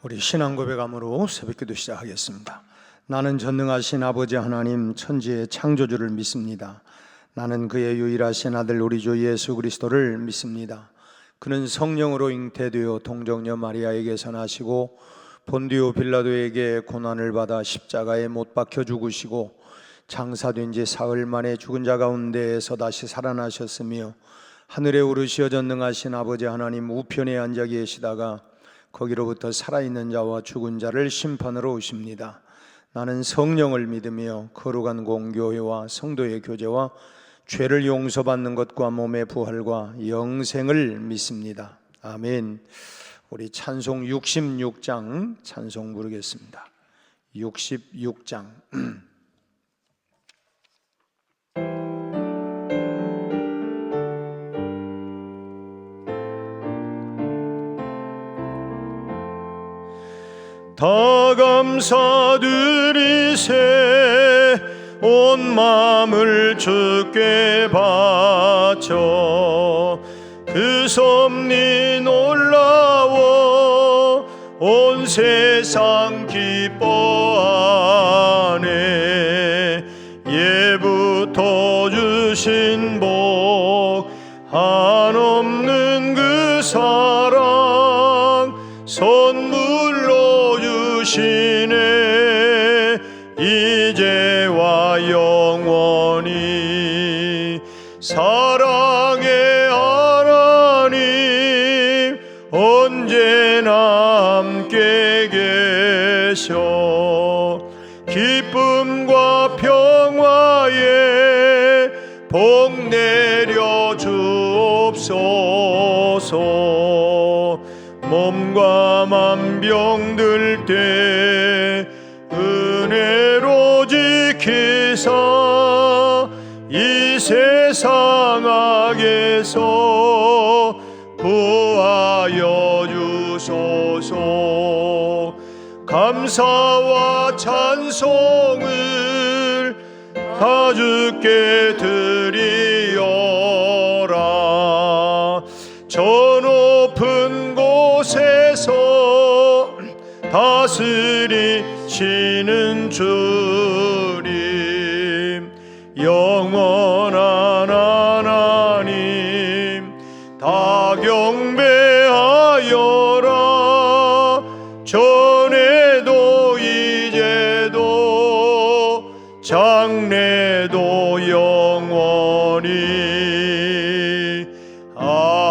우리 신앙 고백함으로 새벽기도 시작하겠습니다. 나는 전능하신 아버지 하나님 천지의 창조주를 믿습니다. 나는 그의 유일하신 아들 우리 주 예수 그리스도를 믿습니다. 그는 성령으로 잉태되어 동정녀 마리아에게서 나시고 본디오 빌라도에게 고난을 받아 십자가에 못 박혀 죽으시고 장사된 지 사흘 만에 죽은 자 가운데에서 다시 살아나셨으며 하늘에 오르시어 전능하신 아버지 하나님 우편에 앉아 계시다가 거기로부터 살아있는 자와 죽은 자를 심판하러 오십니다. 나는 성령을 믿으며 거룩한 공교회와 성도의 교제와 죄를 용서받는 것과 몸의 부활과 영생을 믿습니다. 아멘. 우리 찬송 66장 찬송 부르겠습니다. 66장 다 감사드리세 온 마음을 주께 바쳐 그 섭리 놀라워 온 세상 기뻐하네. 예부터 주신 복 한없는 그 사랑 선물로 주시네. 이제와 영원히 사랑의 하나님 언제나 함께 계셔. 기쁨과 평화에 복 내려 주옵소서. 몸과 만병들 때 은혜로 지키사 이 세상 악에서 구하여 주소서. 감사와 찬송을 다 주께 드리어라. 저 높은 곳에서 다스리시는 주님 영원한 하나님 다 경배하여라. 전에도 이제도 장래도 영원히 아멘.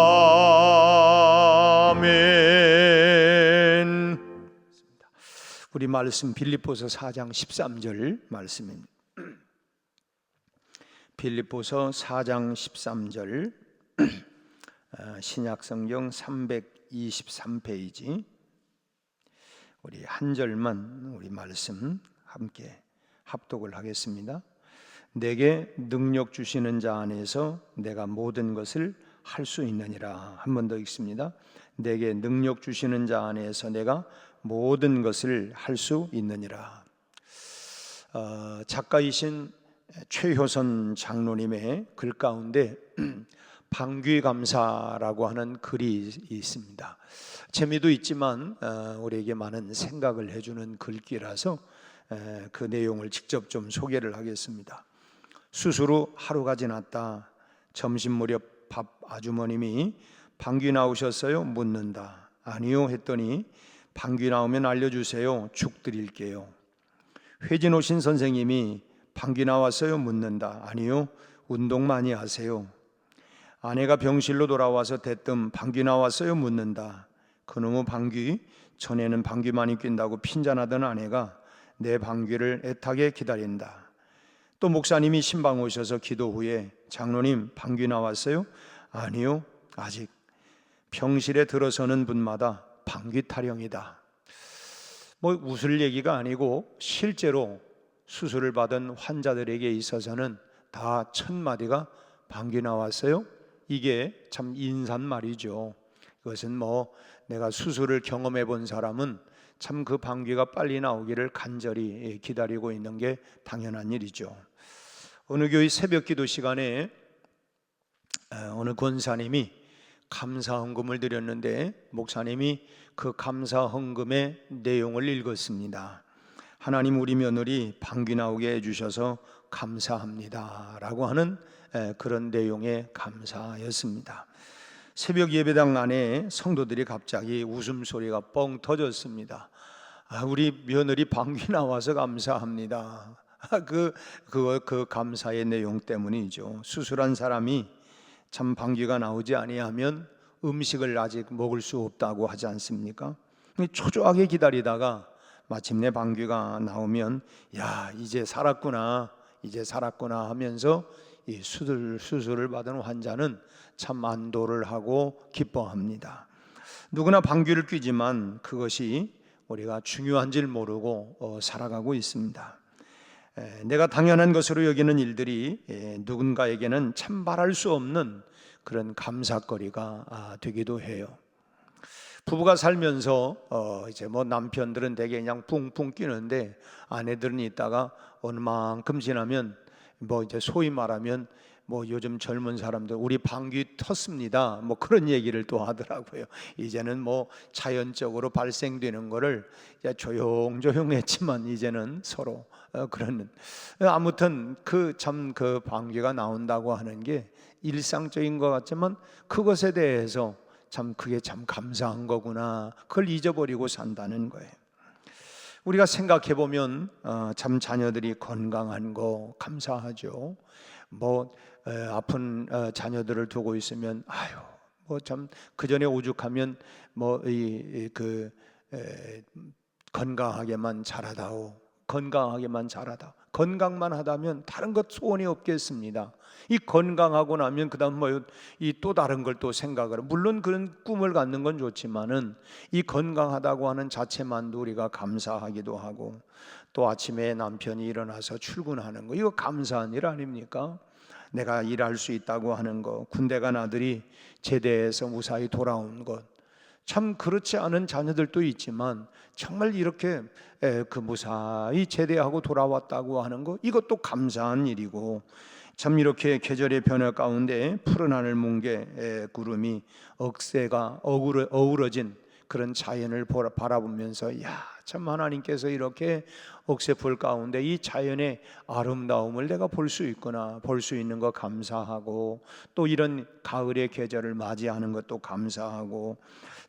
우리 말씀 빌립보서 4장 13절 말씀입니다. 빌립보서 4장 13절 신약성경 323페이지 우리 한 절만 우리 말씀 함께 합독을 하겠습니다. 내게 능력 주시는 자 안에서 내가 모든 것을 할 수 있느니라. 한 번 더 읽습니다. 내게 능력 주시는 자 안에서 내가 모든 것을 할 수 있느니라. 작가이신 최효선 장로님의 글 가운데 방귀감사라고 하는 글이 있습니다. 재미도 있지만 우리에게 많은 생각을 해주는 글귀라서 그 내용을 직접 좀 소개를 하겠습니다. 수술 후 하루가 지났다. 점심 무렵 밥 아주머님이 방귀 나오셨어요? 묻는다. 아니요 했더니 방귀 나오면 알려주세요. 죽 드릴게요. 회진 오신 선생님이 방귀 나왔어요? 묻는다. 아니요, 운동 많이 하세요. 아내가 병실로 돌아와서 대뜸 방귀 나왔어요? 묻는다. 그놈의 방귀, 전에는 방귀 많이 낀다고 핀잔하던 아내가 내 방귀를 애타게 기다린다. 또 목사님이 신방 오셔서 기도 후에 장로님 방귀 나왔어요? 아니요, 아직. 병실에 들어서는 분마다 방귀 타령이다. 뭐 웃을 얘기가 아니고 실제로 수술을 받은 환자들에게 있어서는 다 첫 마디가 방귀 나왔어요? 이게 참 인사말이죠. 그것은 뭐 내가 수술을 경험해 본 사람은 참 그 방귀가 빨리 나오기를 간절히 기다리고 있는 게 당연한 일이죠. 어느 교회 새벽 기도 시간에 어느 권사님이 감사 헌금을 드렸는데 목사님이 그 감사 헌금의 내용을 읽었습니다. 하나님, 우리 며느리 방귀 나오게 해주셔서 감사합니다 라고 하는 그런 내용의 감사였습니다. 새벽 예배당 안에 성도들이 갑자기 웃음소리가 뻥 터졌습니다. 우리 며느리 방귀 나와서 감사합니다. 그 감사의 내용 때문이죠. 수술한 사람이 참 방귀가 나오지 아니하면 음식을 아직 먹을 수 없다고 하지 않습니까? 초조하게 기다리다가 마침내 방귀가 나오면 야, 이제 살았구나 하면서 이 수술을 받은 환자는 참 안도를 하고 기뻐합니다. 누구나 방귀를 뀌지만 그것이 우리가 중요한 줄 모르고 살아가고 있습니다. 내가 당연한 것으로 여기는 일들이 누군가에게는 참 말할 수 없는 그런 감사거리가 되기도 해요. 부부가 살면서 이제 뭐 남편들은 대개 그냥 뿡뿡 끼는데 아내들은 있다가 어느 만큼 지나면 뭐 이제 소위 말하면 뭐 요즘 젊은 사람들 우리 방귀 텄습니다 뭐 그런 얘기를 또 하더라고요. 이제는 뭐 자연적으로 발생되는 거를 조용조용 했지만 이제는 서로 그러는, 아무튼 그 방귀가 나온다고 하는 게 일상적인 것 같지만 그것에 대해서 참 그게 참 감사한 거구나, 그걸 잊어버리고 산다는 거예요. 우리가 생각해 보면 참 자녀들이 건강한 거 감사하죠. 뭐 아픈 자녀들을 두고 있으면 아유 뭐 참 그 전에 오죽하면 뭐 건강하게만 자라다오, 건강하게만 자라다, 건강만 하다면 다른 것 소원이 없겠습니다. 이 건강하고 나면 그다음 뭐 이 또 다른 걸 또 생각을, 물론 그런 꿈을 갖는 건 좋지만은 이 건강하다고 하는 자체만도 우리가 감사하기도 하고, 또 아침에 남편이 일어나서 출근하는 거, 이거 감사한 일 아닙니까? 내가 일할 수 있다고 하는 거, 군대 간 아들이 제대해서 무사히 돌아온 것, 참 그렇지 않은 자녀들도 있지만 정말 이렇게 무사히 제대하고 돌아왔다고 하는 거, 이것도 감사한 일이고, 참 이렇게 계절의 변화 가운데 푸른 하늘 뭉게 구름이 억새가 어우러진 그런 자연을 바라보면서 야, 참 하나님께서 이렇게 억새풀 가운데 이 자연의 아름다움을 내가 볼 수 있구나, 볼 수 있는 거 감사하고, 또 이런 가을의 계절을 맞이하는 것도 감사하고,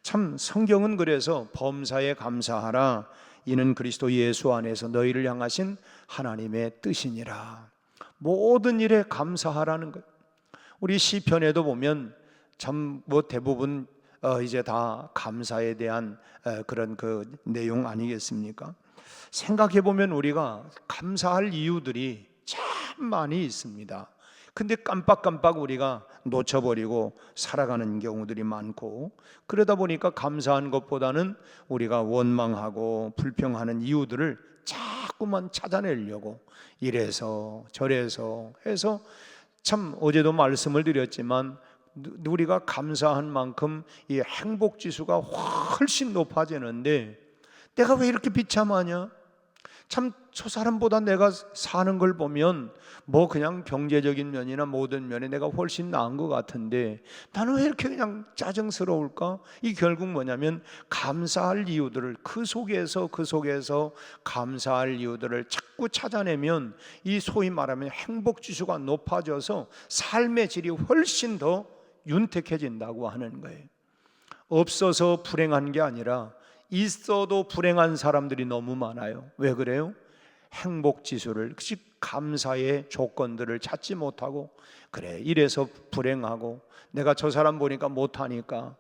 참 성경은 그래서 범사에 감사하라, 이는 그리스도 예수 안에서 너희를 향하신 하나님의 뜻이니라. 모든 일에 감사하라는 것. 우리 시편에도 보면 참 뭐 대부분 이제 다 감사에 대한 그런 그 내용 아니겠습니까? 생각해 보면 우리가 감사할 이유들이 참 많이 있습니다. 근데 깜빡깜빡 우리가 놓쳐버리고 살아가는 경우들이 많고, 그러다 보니까 감사한 것보다는 우리가 원망하고 불평하는 이유들을 자꾸만 찾아내려고 이래서 저래서 해서, 참 어제도 말씀을 드렸지만 우리가 감사한 만큼 이 행복 지수가 훨씬 높아지는데, 내가 왜 이렇게 비참하냐? 참 저 사람보다 내가 사는 걸 보면 뭐 그냥 경제적인 면이나 모든 면에 내가 훨씬 나은 것 같은데 나는 왜 이렇게 그냥 짜증스러울까? 이 결국 뭐냐면 감사할 이유들을 그 속에서 감사할 이유들을 자꾸 찾아내면 이 소위 말하면 행복 지수가 높아져서 삶의 질이 훨씬 더 윤택해진다고 하는 거예요. 없어서 불행한 게 아니라 있어도 불행한 사람들이 너무 많아요. 왜 그래요? 행복 지수를, 감사의 조건들을 찾지 못하고, 그래 이래서 불행하고, 내가 저 사람 보니까 못하니까,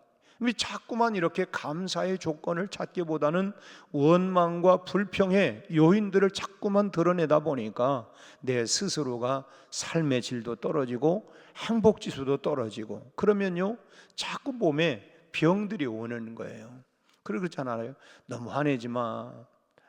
자꾸만 이렇게 감사의 조건을 찾기보다는 원망과 불평의 요인들을 자꾸만 드러내다 보니까 내 스스로가 삶의 질도 떨어지고 행복 지수도 떨어지고, 그러면요 자꾸 몸에 병들이 오는 거예요. 그렇잖아요. 너무 화내지 마.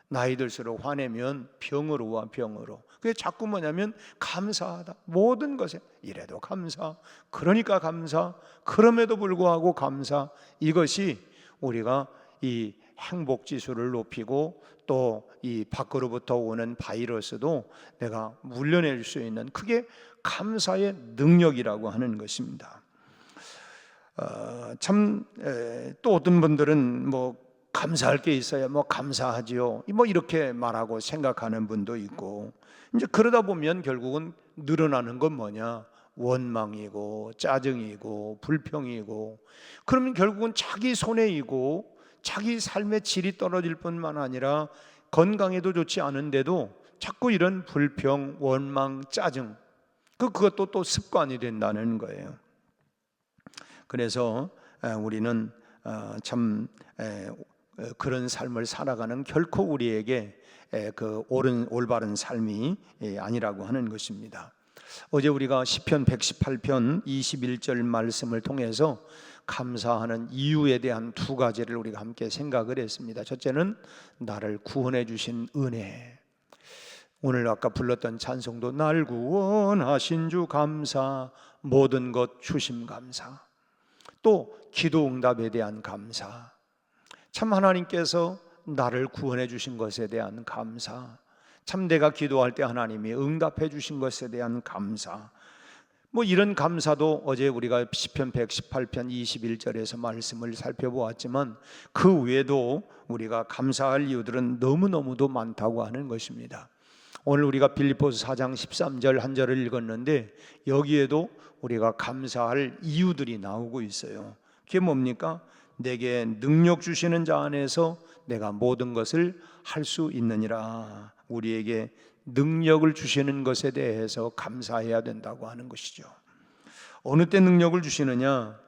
나이 들수록 화내면 병으로 와, 병으로. 그게 자꾸 뭐냐면 감사하다, 모든 것에 이래도 감사, 그러니까 감사, 그럼에도 불구하고 감사, 이것이 우리가 이 행복 지수를 높이고 또 이 밖으로부터 오는 바이러스도 내가 물려낼 수 있는, 그게 감사의 능력이라고 하는 것입니다. 또 어떤 분들은 뭐 감사할 게 있어야 뭐 감사하지요, 뭐 이렇게 말하고 생각하는 분도 있고, 이제 그러다 보면 결국은 늘어나는 건 뭐냐? 원망이고 짜증이고 불평이고, 그러면 결국은 자기 손해이고 자기 삶의 질이 떨어질 뿐만 아니라 건강에도 좋지 않은데도 자꾸 이런 불평, 원망, 짜증, 그것도 또 습관이 된다는 거예요. 그래서 우리는 참 그런 삶을 살아가는 결코 우리에게 그 올바른 삶이 아니라고 하는 것입니다. 어제 우리가 시편 118편 21절 말씀을 통해서 감사하는 이유에 대한 두 가지를 우리가 함께 생각을 했습니다. 첫째는 나를 구원해 주신 은혜. 오늘 아까 불렀던 찬송도 날 구원하신 주 감사, 모든 것 주심 감사. 또 기도 응답에 대한 감사. 참 하나님께서 나를 구원해 주신 것에 대한 감사. 참 내가 기도할 때 하나님이 응답해 주신 것에 대한 감사. 뭐 이런 감사도 어제 우리가 시편 118편 21절에서 말씀을 살펴보았지만 그 외에도 우리가 감사할 이유들은 너무너무도 많다고 하는 것입니다. 오늘 우리가 빌립보서 4장 13절 한 절을 읽었는데 여기에도 우리가 감사할 이유들이 나오고 있어요. 그게 뭡니까? 내게 능력 주시는 자 안에서 내가 모든 것을 할 수 있느니라. 우리에게 능력을 주시는 것에 대해서 감사해야 된다고 하는 것이죠. 어느 때 능력을 주시느냐?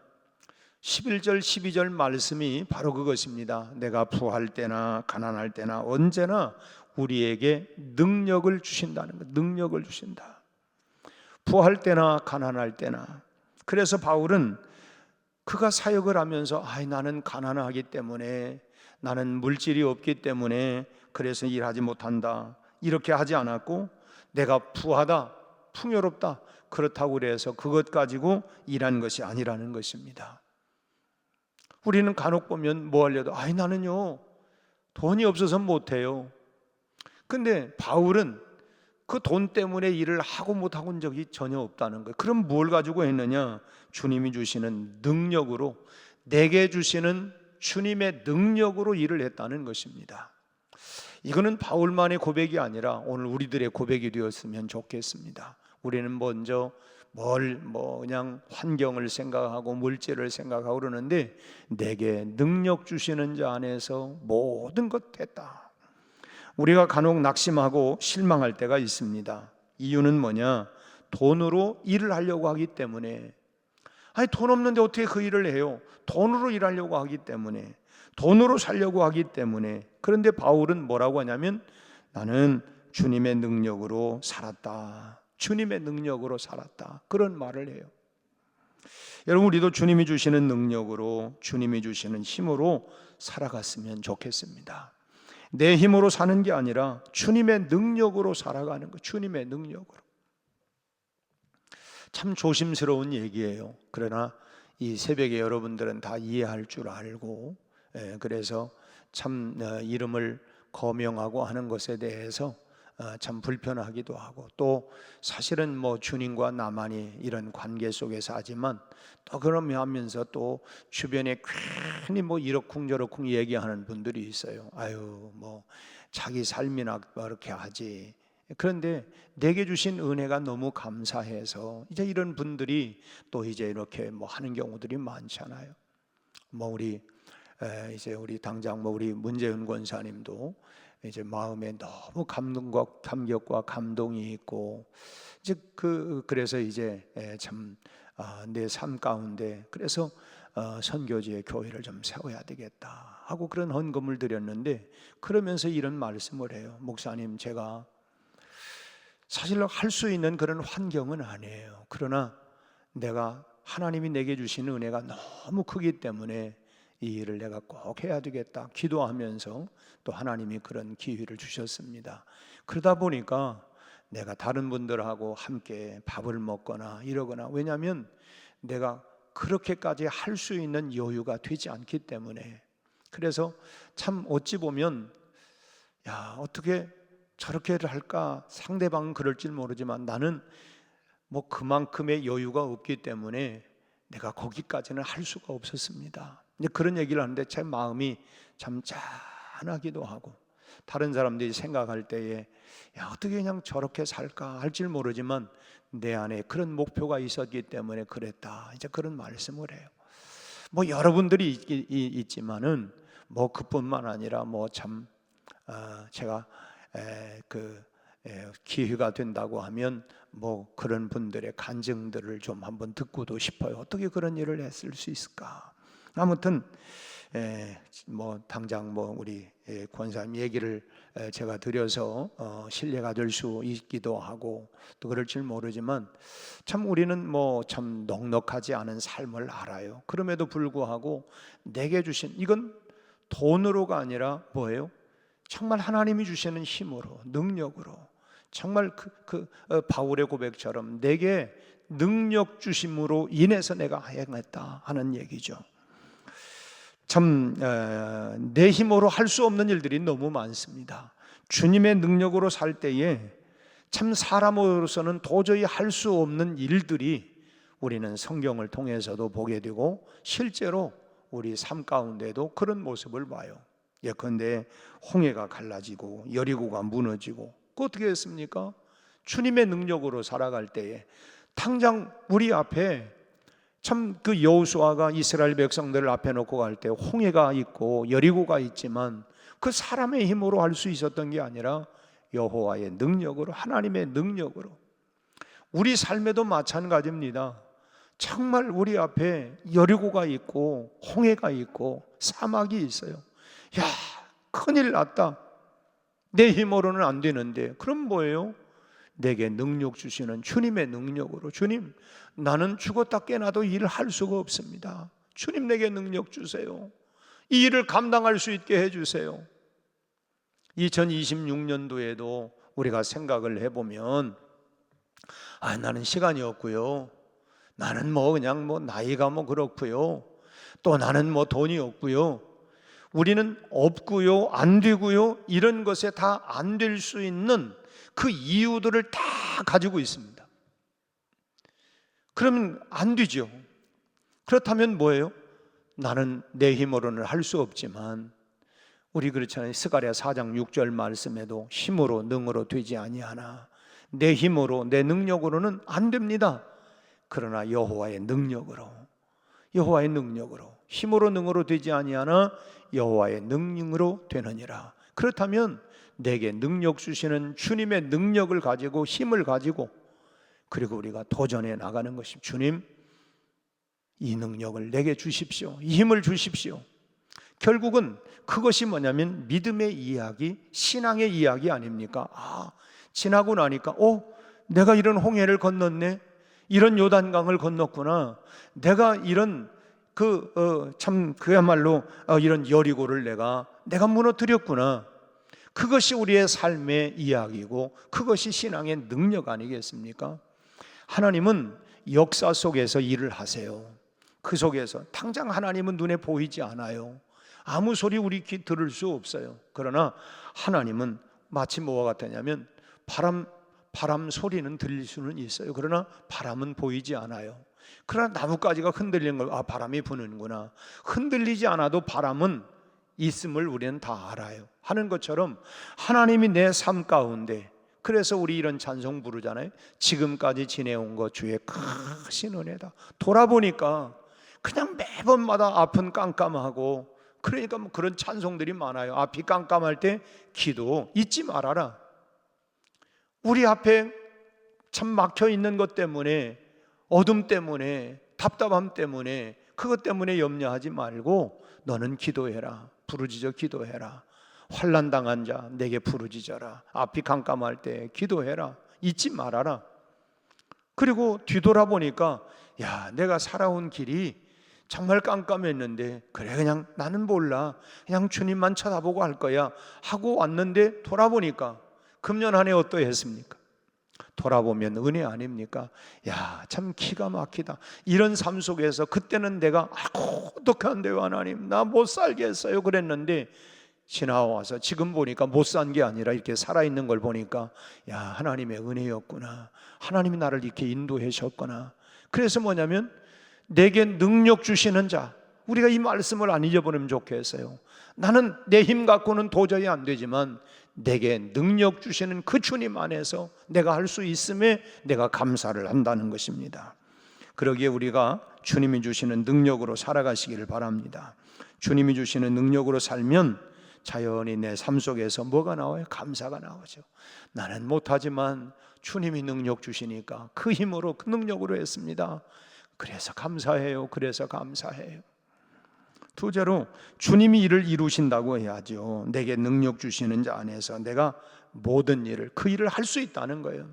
11절 12절 말씀이 바로 그것입니다. 내가 부할 때나 가난할 때나 언제나 우리에게 능력을 주신다는 것. 능력을 주신다. 부할 때나 가난할 때나. 그래서 바울은 그가 사역을 하면서 나는 가난하기 때문에, 나는 물질이 없기 때문에 그래서 일하지 못한다, 이렇게 하지 않았고, 내가 부하다, 풍요롭다, 그렇다고 그래서 그것 가지고 일한 것이 아니라는 것입니다. 우리는 간혹 보면 뭐 하려도 나는요 돈이 없어서 못해요. 근데 바울은 그 돈 때문에 일을 하고 못하고 온 적이 전혀 없다는 거예요. 그럼 뭘 가지고 했느냐? 주님이 주시는 능력으로, 내게 주시는 주님의 능력으로 일을 했다는 것입니다. 이거는 바울만의 고백이 아니라 오늘 우리들의 고백이 되었으면 좋겠습니다. 우리는 먼저 그냥 환경을 생각하고 물질을 생각하고 그러는데, 내게 능력 주시는 자 안에서 모든 것 됐다. 우리가 간혹 낙심하고 실망할 때가 있습니다. 이유는 뭐냐? 돈으로 일을 하려고 하기 때문에. 돈 없는데 어떻게 그 일을 해요? 돈으로 일하려고 하기 때문에, 돈으로 살려고 하기 때문에. 그런데 바울은 뭐라고 하냐면 나는 주님의 능력으로 살았다. 주님의 능력으로 살았다. 그런 말을 해요. 여러분, 우리도 주님이 주시는 능력으로, 주님이 주시는 힘으로 살아갔으면 좋겠습니다. 내 힘으로 사는 게 아니라 주님의 능력으로 살아가는 거. 주님의 능력으로. 참 조심스러운 얘기예요. 그러나 이 새벽에 여러분들은 다 이해할 줄 알고, 그래서 참 이름을 거명하고 하는 것에 대해서 참 불편하기도 하고, 또 사실은 뭐 주님과 나만이 이런 관계 속에서 하지만 또 그러면 하면서 또 주변에 괜히 뭐 이러쿵저러쿵 얘기하는 분들이 있어요. 뭐 자기 삶이나 그렇게 하지. 그런데 내게 주신 은혜가 너무 감사해서 이제 이런 분들이 또 이제 이렇게 뭐 하는 경우들이 많잖아요. 뭐 우리 당장 뭐 우리 문재윤 권사님도 이제 마음에 너무 감격과 감동이 있고, 이제 그래서 이제 참 내 삶 가운데 그래서 선교지의 교회를 좀 세워야 되겠다 하고 그런 헌금을 드렸는데, 그러면서 이런 말씀을 해요. 목사님, 제가 사실 할 수 있는 그런 환경은 아니에요. 그러나 내가 하나님이 내게 주신 은혜가 너무 크기 때문에 이 일을 내가 꼭 해야 되겠다 기도하면서 또 하나님이 그런 기회를 주셨습니다. 그러다 보니까 내가 다른 분들하고 함께 밥을 먹거나 이러거나, 왜냐하면 내가 그렇게까지 할 수 있는 여유가 되지 않기 때문에. 그래서 참 어찌 보면 어떻게 저렇게를 할까, 상대방은 그럴지 모르지만 나는 뭐 그만큼의 여유가 없기 때문에 내가 거기까지는 할 수가 없었습니다. 이제 그런 얘기를 하는데 제 마음이 참 짠하기도 하고, 다른 사람들이 생각할 때에 야, 어떻게 그냥 저렇게 살까 할지 모르지만 내 안에 그런 목표가 있었기 때문에 그랬다, 이제 그런 말씀을 해요. 뭐 여러분들이 있지만은 뭐 그뿐만 아니라 뭐 참 제가 기회가 된다고 하면 뭐 그런 분들의 간증들을 좀 한번 듣고도 싶어요. 어떻게 그런 일을 했을 수 있을까? 아무튼 뭐 당장 뭐 우리 권사님 얘기를 제가 드려서 신뢰가 될 수 있기도 하고 또 그럴지 모르지만 참 우리는 뭐 참 넉넉하지 않은 삶을 알아요. 그럼에도 불구하고 내게 주신 이건 돈으로가 아니라 뭐예요? 정말 하나님이 주시는 힘으로, 능력으로, 정말 바울의 고백처럼 내게 능력 주심으로 인해서 내가 행했다 하는 얘기죠. 참 내 힘으로 할 수 없는 일들이 너무 많습니다. 주님의 능력으로 살 때에 참 사람으로서는 도저히 할 수 없는 일들이 우리는 성경을 통해서도 보게 되고 실제로 우리 삶 가운데도 그런 모습을 봐요. 예컨대 홍해가 갈라지고 여리고가 무너지고 그 어떻게 했습니까? 주님의 능력으로 살아갈 때에 당장 우리 앞에 참 그 여호수아가 이스라엘 백성들을 앞에 놓고 갈 때 홍해가 있고 여리고가 있지만 그 사람의 힘으로 할 수 있었던 게 아니라 여호와의 능력으로, 하나님의 능력으로. 우리 삶에도 마찬가지입니다. 정말 우리 앞에 여리고가 있고 홍해가 있고 사막이 있어요. 야, 큰일 났다. 내 힘으로는 안 되는데. 그럼 뭐예요? 내게 능력 주시는 주님의 능력으로, 주님, 나는 죽었다 깨나도 일을 할 수가 없습니다. 주님 내게 능력 주세요. 이 일을 감당할 수 있게 해주세요. 2026년도에도 우리가 생각을 해보면 나는 시간이 없고요, 나는 뭐 그냥 뭐 나이가 뭐 그렇고요, 또 나는 뭐 돈이 없고요, 우리는 없고요, 안 되고요, 이런 것에 다 안 될 수 있는 그 이유들을 다 가지고 있습니다. 그러면 안 되죠. 그렇다면 뭐예요? 나는 내 힘으로는 할 수 없지만, 우리 그렇잖아요. 스가랴 4장 6절 말씀에도 힘으로 능으로 되지 아니하나, 내 힘으로 내 능력으로는 안 됩니다. 그러나 여호와의 능력으로, 여호와의 능력으로, 힘으로 능으로 되지 아니하나 여호와의 능력으로 되느니라. 그렇다면 내게 능력 주시는 주님의 능력을 가지고, 힘을 가지고, 그리고 우리가 도전해 나가는 것입니다. 주님, 이 능력을 내게 주십시오. 이 힘을 주십시오. 결국은 그것이 뭐냐면 믿음의 이야기, 신앙의 이야기 아닙니까? 지나고 나니까 내가 이런 홍해를 건넜네, 이런 요단강을 건넜구나, 내가 이런 참 그야말로 이런 여리고를 내가 무너뜨렸구나. 그것이 우리의 삶의 이야기고 그것이 신앙의 능력 아니겠습니까? 하나님은 역사 속에서 일을 하세요. 그 속에서 당장 하나님은 눈에 보이지 않아요. 아무 소리 우리 귀 들을 수 없어요. 그러나 하나님은 마치 뭐와 같았냐면 바람 소리는 들릴 수는 있어요. 그러나 바람은 보이지 않아요. 그러나 나뭇가지가 흔들리는 걸 바람이 부는구나, 흔들리지 않아도 바람은 있음을 우리는 다 알아요 하는 것처럼 하나님이 내 삶 가운데, 그래서 우리 이런 찬송 부르잖아요. 지금까지 지내온 것 주의 크신 은혜다. 돌아보니까 그냥 매번마다 앞은 깜깜하고, 그러니까 뭐 그런 찬송들이 많아요. 앞이 깜깜할 때 기도 잊지 말아라. 우리 앞에 참 막혀 있는 것 때문에, 어둠 때문에, 답답함 때문에, 그것 때문에 염려하지 말고 너는 기도해라. 부르짖어 기도해라. 환난 당한 자 내게 부르짖어라. 앞이 깜깜할 때 기도해라. 잊지 말아라. 그리고 뒤돌아보니까 내가 살아온 길이 정말 깜깜했는데, 그래 그냥 나는 몰라, 그냥 주님만 쳐다보고 할 거야 하고 왔는데 돌아보니까 금년 한 해 어떠했습니까? 돌아보면 은혜 아닙니까? 참 기가 막히다. 이런 삶 속에서 그때는 내가 어떡한데요 하나님, 나 못 살겠어요 그랬는데, 지나와서 지금 보니까 못 산 게 아니라 이렇게 살아있는 걸 보니까 하나님의 은혜였구나, 하나님이 나를 이렇게 인도해 셨구나. 그래서 뭐냐면 내게 능력 주시는 자, 우리가 이 말씀을 안 잊어버리면 좋겠어요. 나는 내 힘 갖고는 도저히 안 되지만 내게 능력 주시는 그 주님 안에서 내가 할 수 있음에 내가 감사를 한다는 것입니다. 그러기에 우리가 주님이 주시는 능력으로 살아가시기를 바랍니다. 주님이 주시는 능력으로 살면 자연히 내 삶 속에서 뭐가 나와요? 감사가 나오죠. 나는 못하지만 주님이 능력 주시니까 그 힘으로, 그 능력으로 했습니다. 그래서 감사해요. 그래서 감사해요. 둘째로, 주님이 일을 이루신다고 해야죠. 내게 능력 주시는 자 안에서 내가 모든 일을, 그 일을 할 수 있다는 거예요.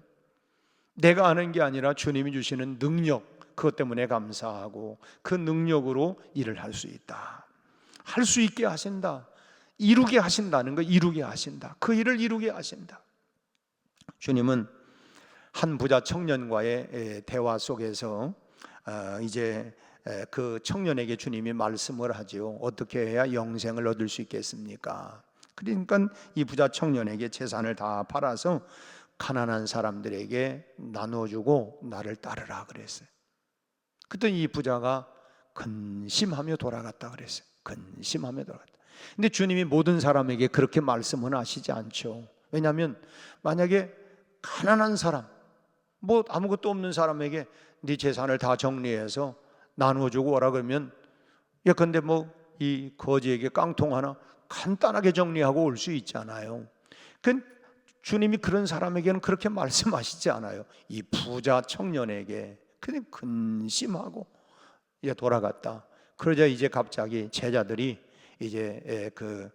내가 하는 게 아니라 주님이 주시는 능력, 그것 때문에 감사하고 그 능력으로 일을 할 수 있다. 할 수 있게 하신다. 이루게 하신다는 거, 이루게 하신다. 그 일을 이루게 하신다. 주님은 한 부자 청년과의 대화 속에서 이제 그 청년에게 주님이 말씀을 하죠. 어떻게 해야 영생을 얻을 수 있겠습니까? 그러니까 이 부자 청년에게 재산을 다 팔아서 가난한 사람들에게 나눠주고 나를 따르라 그랬어요. 그랬더니 이 부자가 근심하며 돌아갔다 그랬어요. 근심하며 돌아갔다. 근데 주님이 모든 사람에게 그렇게 말씀은 하시지 않죠. 왜냐하면 만약에 가난한 사람, 뭐 아무것도 없는 사람에게 네 재산을 다 정리해서 나눠주고 오라 그러면, 예컨대 뭐 이 거지에게 깡통 하나 간단하게 정리하고 올 수 있잖아요. 그 주님이 그런 사람에게는 그렇게 말씀하시지 않아요. 이 부자 청년에게 그냥 근심하고 돌아갔다. 그러자 이제 갑자기 제자들이 이제 그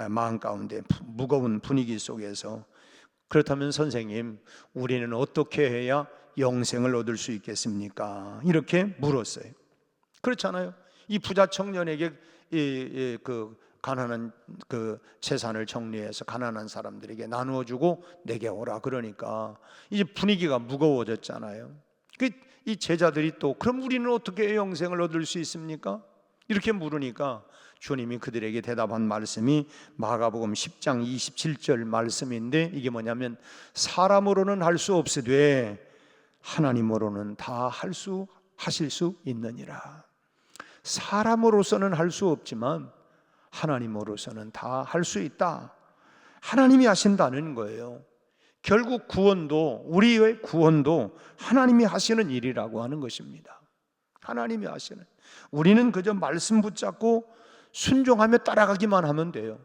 마음 가운데 무거운 분위기 속에서, 그렇다면 선생님, 우리는 어떻게 해야 영생을 얻을 수 있겠습니까? 이렇게 물었어요. 그렇잖아요. 이 부자 청년에게 그 가난한 그 재산을 정리해서 가난한 사람들에게 나누어주고 내게 오라 그러니까 이제 분위기가 무거워졌잖아요. 이 제자들이 또 그럼 우리는 어떻게 영생을 얻을 수 있습니까? 이렇게 물으니까 주님이 그들에게 대답한 말씀이 마가복음 10장 27절 말씀인데, 이게 뭐냐면 사람으로는 할 수 없으되 하나님으로는 다 하실 수 있느니라. 사람으로서는 할 수 없지만 하나님으로서는 다 할 수 있다. 하나님이 하신다는 거예요. 결국 구원도, 우리의 구원도 하나님이 하시는 일이라고 하는 것입니다. 하나님이 하시는, 우리는 그저 말씀 붙잡고 순종하며 따라가기만 하면 돼요.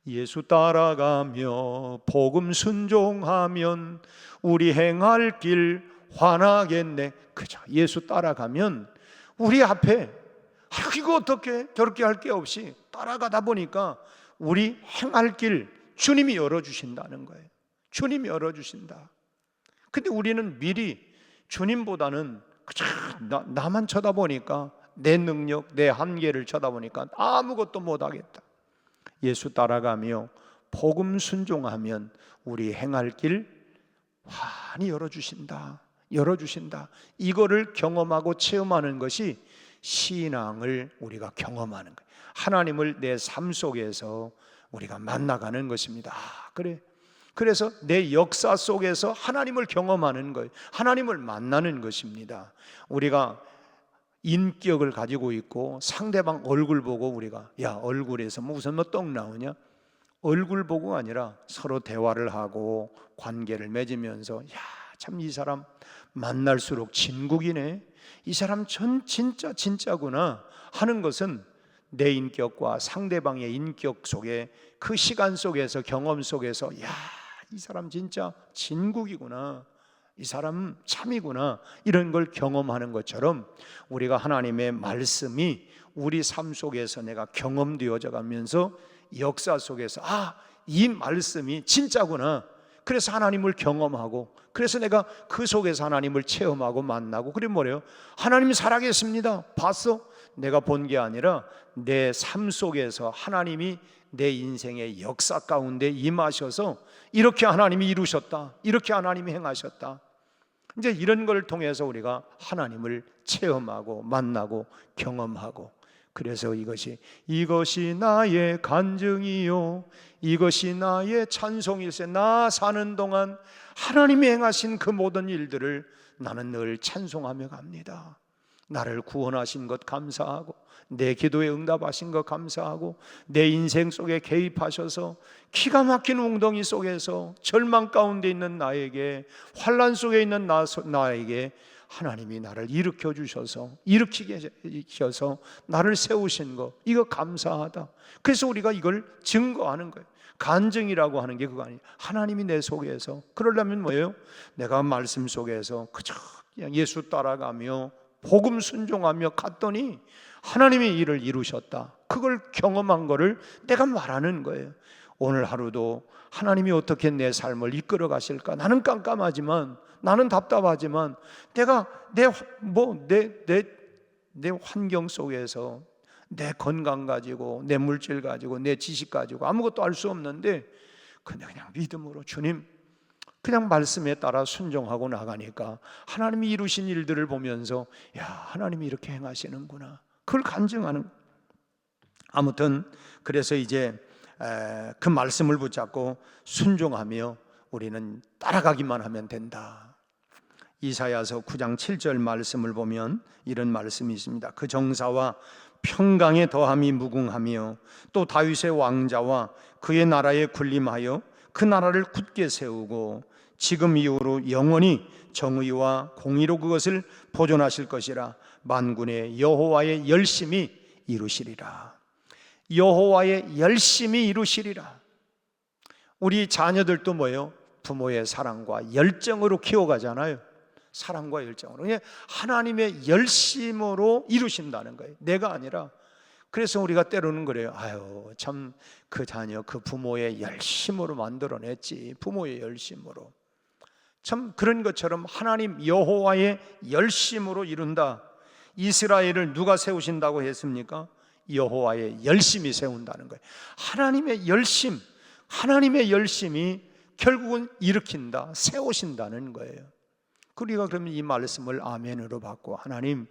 예수 따라가며 복음 순종하면 우리 행할 길 환하겠네. 그죠? 예수 따라가면 우리 앞에 이거 어떻게 저렇게 할 게 없이 따라가다 보니까 우리 행할 길 주님이 열어주신다는 거예요. 주님이 열어주신다. 근데 우리는 미리 주님보다는 그저 나만 쳐다보니까, 내 능력, 내 한계를 쳐다보니까 아무것도 못하겠다. 예수 따라가며 복음 순종하면 우리 행할 길 환히 열어주신다. 열어주신다. 이거를 경험하고 체험하는 것이 신앙을 우리가 경험하는 거예요. 하나님을 내 삶 속에서 우리가 만나가는 것입니다. 그래서 내 역사 속에서 하나님을 경험하는 거예요. 하나님을 만나는 것입니다. 우리가 인격을 가지고 있고 상대방 얼굴 보고 우리가 야 얼굴에서 무슨 뭐 떡 나오냐, 얼굴 보고가 아니라 서로 대화를 하고 관계를 맺으면서 야 참 이 사람 만날수록 진국이네, 이 사람 전 진짜구나 하는 것은 내 인격과 상대방의 인격 속에, 그 시간 속에서, 경험 속에서 야 이 사람 진짜 진국이구나, 이 사람 참이구나, 이런 걸 경험하는 것처럼 우리가 하나님의 말씀이 우리 삶 속에서 내가 경험되어져 가면서 역사 속에서 이 말씀이 진짜구나, 그래서 하나님을 경험하고, 그래서 내가 그 속에서 하나님을 체험하고 만나고, 그래 뭐래요? 하나님 살아계십니다. 봤어? 내가 본 게 아니라 내 삶 속에서 하나님이 내 인생의 역사 가운데 임하셔서 이렇게 하나님이 이루셨다, 이렇게 하나님이 행하셨다. 이제 이런 걸 통해서 우리가 하나님을 체험하고 만나고 경험하고, 그래서 이것이 나의 간증이요 이것이 나의 찬송일세. 나 사는 동안 하나님이 행하신 그 모든 일들을 나는 늘 찬송하며 갑니다. 나를 구원하신 것 감사하고, 내 기도에 응답하신 것 감사하고, 내 인생 속에 개입하셔서 기가 막힌 웅덩이 속에서 절망 가운데 있는 나에게, 환난 속에 있는 나에게 하나님이 나를 일으켜 주셔서, 일으키게 하셔서 나를 세우신 것, 이거 감사하다. 그래서 우리가 이걸 증거하는 거예요. 간증이라고 하는 게 그거 아니에요. 하나님이 내 속에서. 그러려면 뭐예요? 내가 말씀 속에서 그저 그냥 예수 따라가며 복음 순종하며 갔더니 하나님이 일을 이루셨다. 그걸 경험한 거를 내가 말하는 거예요. 오늘 하루도 하나님이 어떻게 내 삶을 이끌어 가실까? 나는 깜깜하지만, 나는 답답하지만, 내가 내 환경 속에서 내 건강 가지고, 내 물질 가지고, 내 지식 가지고 아무것도 알 수 없는데, 근데 그냥 믿음으로 주님, 그냥 말씀에 따라 순종하고 나가니까 하나님이 이루신 일들을 보면서, 야, 하나님이 이렇게 행하시는구나. 그걸 간증하는. 아무튼 그래서 이제 그 말씀을 붙잡고 순종하며 우리는 따라가기만 하면 된다. 이사야서 9장 7절 말씀을 보면 이런 말씀이 있습니다. 그 정사와 평강의 더함이 무궁하며 또 다윗의 왕자와 그의 나라에 군림하여 그 나라를 굳게 세우고 지금 이후로 영원히 정의와 공의로 그것을 보존하실 것이라. 만군의 여호와의 열심히 이루시리라. 여호와의 열심히 이루시리라. 우리 자녀들도 뭐예요? 부모의 사랑과 열정으로 키워가잖아요. 사랑과 열정으로, 하나님의 열심으로 이루신다는 거예요. 내가 아니라. 그래서 우리가 때로는 그래요. 아유, 참 그 자녀, 그 부모의 열심으로 만들어냈지. 부모의 열심으로. 참 그런 것처럼 하나님 여호와의 열심으로 이룬다. 이스라엘을 누가 세우신다고 했습니까? 여호와의 열심이 세운다는 거예요. 하나님의 열심, 하나님의 열심이 결국은 일으킨다, 세우신다는 거예요. 우리가 그러면 이 말씀을 아멘으로 받고, 하나님,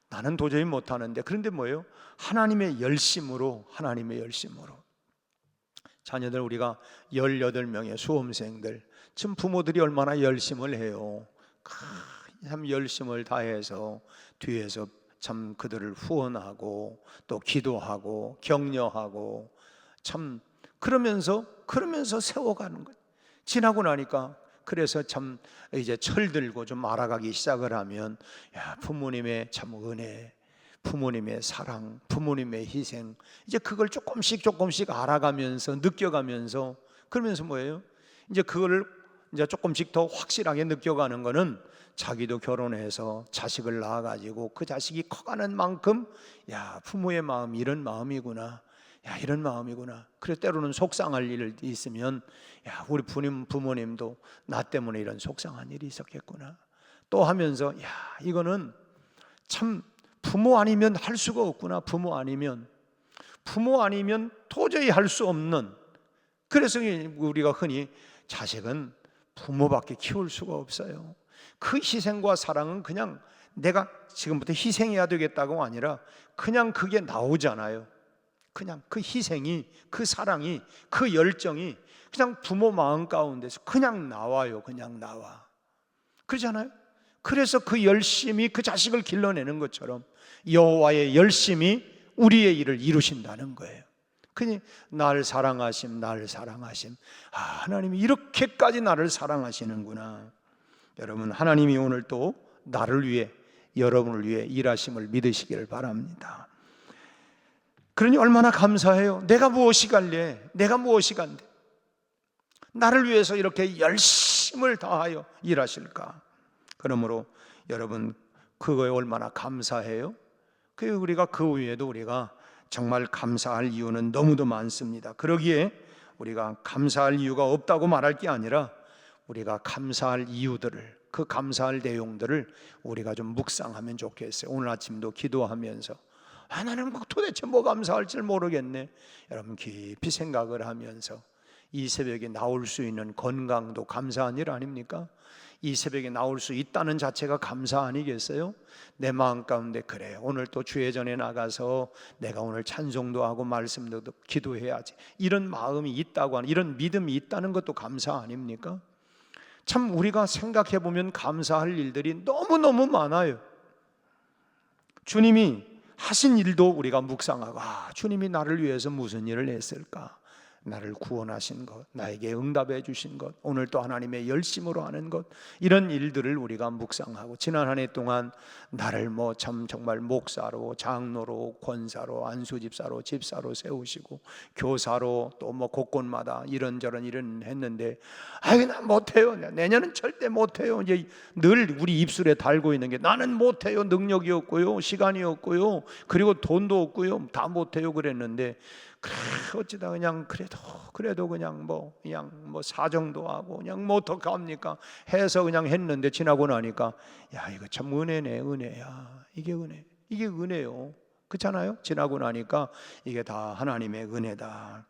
나는 도저히 못하는데, 그런데 뭐예요? 하나님의 열심으로, 하나님의 열심으로. 자녀들, 우리가 18명의 수험생들, 지금 부모들이 얼마나 열심을 해요. 참 열심을 다해서 뒤에서 참 그들을 후원하고 또 기도하고 격려하고, 참 그러면서 세워가는 거예요. 지나고 나니까, 그래서 참 이제 철들고 좀 알아가기 시작을 하면, 야, 부모님의 참 은혜, 부모님의 사랑, 부모님의 희생, 이제 그걸 조금씩 알아가면서 느껴가면서, 그러면서 뭐예요? 이제 그걸 이제 조금씩 더 확실하게 느껴가는 거는, 자기도 결혼해서 자식을 낳아가지고 그 자식이 커가는 만큼, 야, 부모의 마음이 이런 마음이구나, 야, 이런 마음이구나. 그래, 때로는 속상할 일이 있으면, 야, 우리 부모님도 나 때문에 이런 속상한 일이 있었겠구나 또 하면서, 야, 이거는 참 부모 아니면 할 수가 없구나. 부모 아니면 도저히 할 수 없는. 그래서 우리가 흔히 자식은 부모밖에 키울 수가 없어요. 그 희생과 사랑은 그냥 내가 지금부터 희생해야 되겠다고 아니라 그냥 그게 나오잖아요. 그냥 그 희생이, 그 사랑이, 그 열정이 그냥 부모 마음 가운데서 그냥 나와요. 그냥 나와. 그러잖아요. 그래서 그 열심이 그 자식을 길러내는 것처럼 여호와의 열심이 우리의 일을 이루신다는 거예요. 그니 날 사랑하심. 아, 하나님이 이렇게까지 나를 사랑하시는구나. 여러분, 하나님이 오늘 또 나를 위해, 여러분을 위해 일하심을 믿으시기를 바랍니다. 그러니 얼마나 감사해요. 내가 무엇이 갈래? 내가 무엇이 간대? 나를 위해서 이렇게 열심을 다하여 일하실까? 그러므로 여러분, 그거에 얼마나 감사해요. 우리가 그 위에도 우리가 정말 감사할 이유는 너무도 많습니다. 그러기에 우리가 감사할 이유가 없다고 말할 게 아니라, 우리가 감사할 이유들을, 그 감사할 내용들을 우리가 좀 묵상하면 좋겠어요. 오늘 아침도 기도하면서, 나는 도대체 뭐 감사할지 모르겠네. 여러분, 깊이 생각을 하면서, 이 새벽에 나올 수 있는 건강도 감사한 일 아닙니까? 이 새벽에 나올 수 있다는 자체가 감사 아니겠어요? 내 마음 가운데, 그래, 오늘 또 주회전에 나가서 내가 오늘 찬송도 하고 말씀도 기도해야지, 이런 마음이 있다고 하는, 이런 믿음이 있다는 것도 감사 아닙니까? 참 우리가 생각해 보면 감사할 일들이 너무너무 많아요. 주님이 하신 일도 우리가 묵상하고, 주님이 나를 위해서 무슨 일을 했을까? 나를 구원하신 것, 나에게 응답해 주신 것, 오늘 또 하나님의 열심으로 하는 것, 이런 일들을 우리가 묵상하고, 지난 한 해 동안 나를 정말 목사로, 장로로, 권사로, 안수집사로, 집사로 세우시고, 교사로 또 곳곳마다 이런저런 일은 했는데, 나 못해요, 내년은 절대 못해요. 이제 늘 우리 입술에 달고 있는 게, 나는 못해요, 능력이 없고요, 시간이 없고요, 그리고 돈도 없고요, 다 못해요 그랬는데, 그래 어찌다 그냥 그래도 그냥 사정도 하고 그냥 어떡합니까 해서 그냥 했는데, 지나고 나니까 이거 참 은혜네, 은혜야. 이게 은혜요. 그렇잖아요. 지나고 나니까 이게 다 하나님의 은혜다.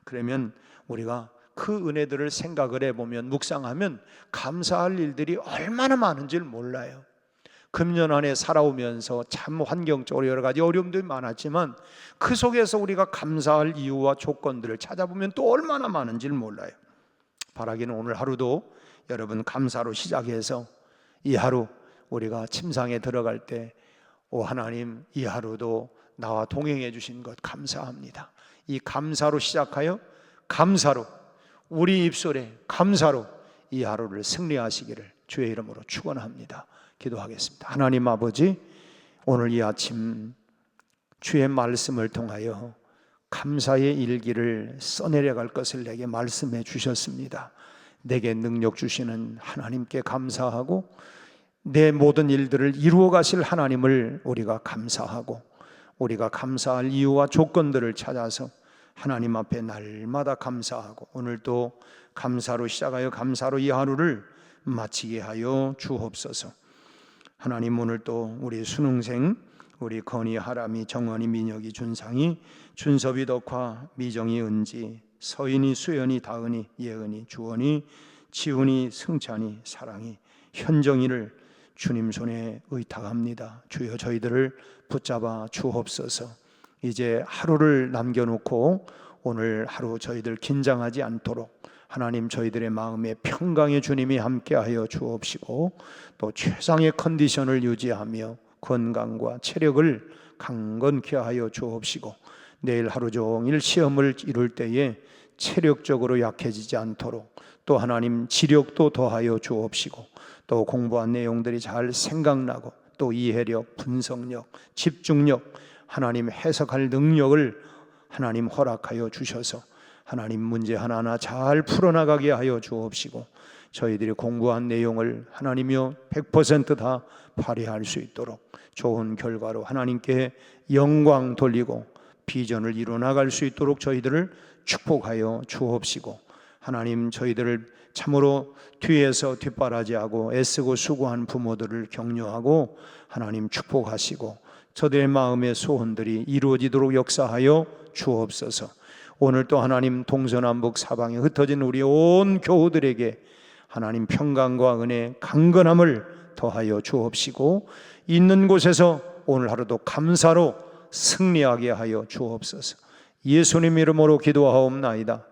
그러면 우리가 그 은혜들을 생각을 해보면, 묵상하면 감사할 일들이 얼마나 많은지를 몰라요. 금년 안에 살아오면서 참 환경적으로 여러 가지 어려움들이 많았지만, 그 속에서 우리가 감사할 이유와 조건들을 찾아보면 또 얼마나 많은지를 몰라요. 바라기는 오늘 하루도 여러분 감사로 시작해서 이 하루 우리가 침상에 들어갈 때, 오 하나님, 이 하루도 나와 동행해 주신 것 감사합니다. 이 감사로 시작하여 감사로, 우리 입술에 감사로 이 하루를 승리하시기를 주의 이름으로 축원합니다. 기도하겠습니다. 하나님 아버지, 오늘 이 아침 주의 말씀을 통하여 감사의 일기를 써내려갈 것을 내게 말씀해 주셨습니다. 내게 능력 주시는 하나님께 감사하고, 내 모든 일들을 이루어 가실 하나님을 우리가 감사하고, 우리가 감사할 이유와 조건들을 찾아서 하나님 앞에 날마다 감사하고, 오늘도 감사로 시작하여 감사로 이 하루를 마치게 하여 주옵소서. 하나님, 오늘 또 우리 수능생, 우리 건이, 하람이, 정원이, 민혁이, 준상이, 준섭이, 덕화, 미정이, 은지, 서인이, 수연이, 다은이, 예은이, 주원이, 지훈이, 승찬이, 사랑이, 현정이를 주님 손에 의탁합니다. 주여, 저희들을 붙잡아 주옵소서. 이제 하루를 남겨놓고 오늘 하루 저희들 긴장하지 않도록 하나님, 저희들의 마음에 평강의 주님이 함께하여 주옵시고, 또 최상의 컨디션을 유지하며 건강과 체력을 강건케 하여 주옵시고, 내일 하루 종일 시험을 이룰 때에 체력적으로 약해지지 않도록 또 하나님 지력도 더하여 주옵시고, 또 공부한 내용들이 잘 생각나고 또 이해력, 분석력, 집중력, 하나님 해석할 능력을 하나님 허락하여 주셔서 하나님 문제 하나하나 잘 풀어나가게 하여 주옵시고, 저희들이 공부한 내용을 하나님이여 100% 다 발휘할 수 있도록 좋은 결과로 하나님께 영광 돌리고 비전을 이루어나갈 수 있도록 저희들을 축복하여 주옵시고, 하나님, 저희들을 참으로 뒤에서 뒷바라지하고 애쓰고 수고한 부모들을 격려하고 하나님 축복하시고, 저들의 마음의 소원들이 이루어지도록 역사하여 주옵소서. 오늘 또 하나님, 동서남북 사방에 흩어진 우리 온 교우들에게 하나님 평강과 은혜, 강건함을 더하여 주옵시고, 있는 곳에서 오늘 하루도 감사로 승리하게 하여 주옵소서. 예수님 이름으로 기도하옵나이다.